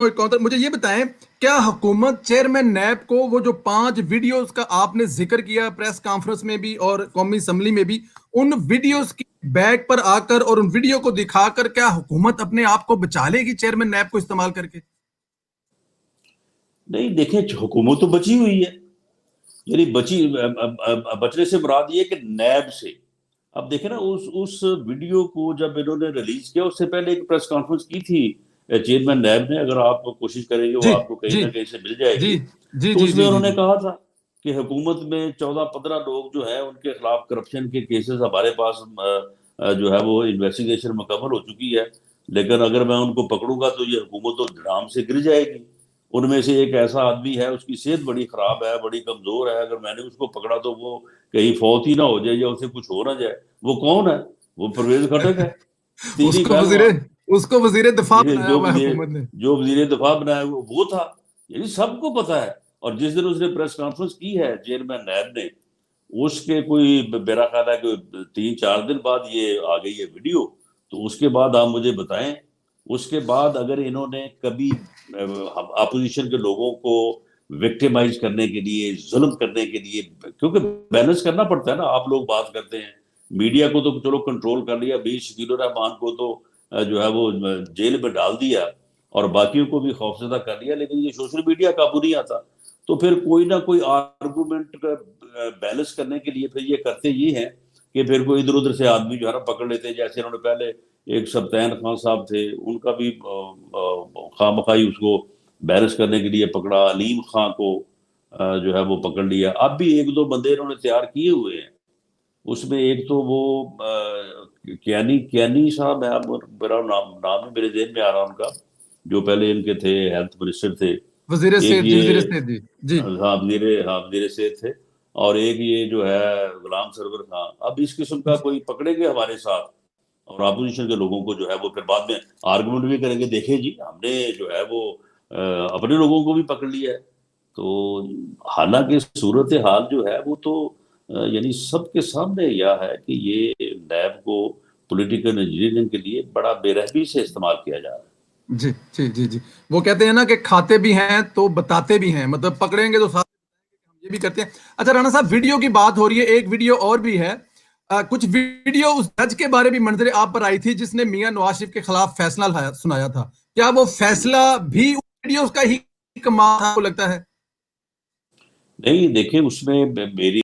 مجھے یہ بتائیں، کیا حکومت چیئرمین نیب کو وہ جو 5 ویڈیوز کا آپ نے ذکر کیا پریس کانفرنس میں بھی اور قومی اسمبلی میں بھی، ان ویڈیوز کی بیک پر آ کر اور ان ویڈیو کو دکھا کر کیا حکومت اپنے آپ کو بچا لے گی چیئرمین نیب کو استعمال کر کے؟ نہیں دیکھیں، حکومت تو بچی ہوئی ہے، یعنی بچنے سے مراد یہ کہ نیب سے. اب دیکھیں نا اس ویڈیو کو جب انہوں نے ریلیز کیا، اس سے پہلے ایک پریس کانفرنس کی تھی چیئرمین نیب نے، اگر آپ کوشش کریں گے وہ آپ کو کہیں جی نہ کہیں سے مل جائے جی گی. جی تو جی اس میں جی انہوں نے جی کہا تھا کہ حکومت میں 14-15 لوگ جو ہیں ان کے خلاف کرپشن کے کیسز ہمارے پاس جو ہے وہ انویسٹیگیشن مکمل ہو چکی ہے، لیکن اگر میں ان کو پکڑوں گا تو یہ حکومت تو دھڑام سے گر جائے گی. ان میں سے ایک ایسا آدمی ہے، اس کی صحت بڑی خراب ہے، بڑی کمزور ہے، اگر میں نے اس کو پکڑا تو وہ کہیں فوت ہی نہ ہو جائے یا اسے کچھ ہو نہ جائے. وہ کون ہے؟ وہ پرویز خٹک ہے، تیری پہلوان. اس کو وزیر دفاع یہ بنایا ہوا ہے حکومت نے. جو وزیر دفاع بنایا وہ تھا، یعنی سب کو پتا ہے. اور جس دن اس نے پریس کانفرنس کی ہے چیئرمین نیب نے، اس کے کوئی میرا خیال ہے کہ 3-4 دن بعد یہ آ گئی ہے ویڈیو. تو اس کے بعد آپ مجھے بتائیں، اس کے بعد اگر انہوں نے کبھی اپوزیشن کے لوگوں کو وکٹیمائز کرنے کے لیے، ظلم کرنے کے لیے، کیونکہ بیلنس کرنا پڑتا ہے نا، آپ لوگ بات کرتے ہیں میڈیا کو تو چلو کنٹرول کر لیا، شکیل الرحمان کو تو جو ہے وہ جیل میں ڈال دیا اور باقیوں کو بھی خوفزدہ کر لیا، لیکن یہ سوشل میڈیا قابو نہیں آتا. تو پھر کوئی نہ کوئی آرگومنٹ کا بیلنس کرنے کے لیے پھر یہ کرتے یہ ہیں کہ پھر کوئی ادھر ادھر سے آدمی جو ہے نا پکڑ لیتے ہیں. جیسے انہوں نے پہلے ایک سبطین خان صاحب تھے، ان کا بھی خواہ مخواہی اس کو بیلنس کرنے کے لیے پکڑا. علیم خان کو جو ہے وہ پکڑ لیا. اب بھی 1-2 بندے انہوں نے تیار کیے ہوئے ہیں. اس میں ایک تو وہ کیانی صاحب ہے، میرا نام ہے میرے ذہن میں آ رہا ان کا، جو پہلے ان کے تھے ہیلتھ منسٹر تھے. وزیر ایک صحت یہ جی وزیر صحت تھے، اور ایک یہ جو ہے غلام سرور خان. اب اس قسم کا کوئی پکڑے گے ہمارے ساتھ اور اپوزیشن کے لوگوں کو جو ہے وہ پھر بعد میں آرگومنٹ بھی کریں گے، دیکھیں جی ہم نے جو ہے وہ اپنے لوگوں کو بھی پکڑ لیا ہے. تو حالانکہ صورتحال جو ہے وہ تو یعنی سب کے سامنے یہ ہے کہ یہ نیب کو پولیٹیکل انجینئرنگ کے لیے بڑا بے رحمی سے استعمال کیا جا رہا ہے. جی جی جی جی وہ کہتے ہیں نا کہ کھاتے بھی ہیں تو بتاتے بھی ہیں، مطلب پکڑیں گے تو ساتھ ہم یہ بھی کرتے ہیں. اچھا رانا صاحب، ویڈیو کی بات ہو رہی ہے، ایک ویڈیو اور بھی ہے. کچھ ویڈیو اس جج کے بارے بھی منظر آپ پر آئی تھی جس نے میاں نواز شریف کے خلاف فیصلہ سنایا تھا. کیا وہ فیصلہ بھی ویڈیوز کا ہی کمال آپ کو لگتا ہے؟ نہیں دیکھیں، اس میں میری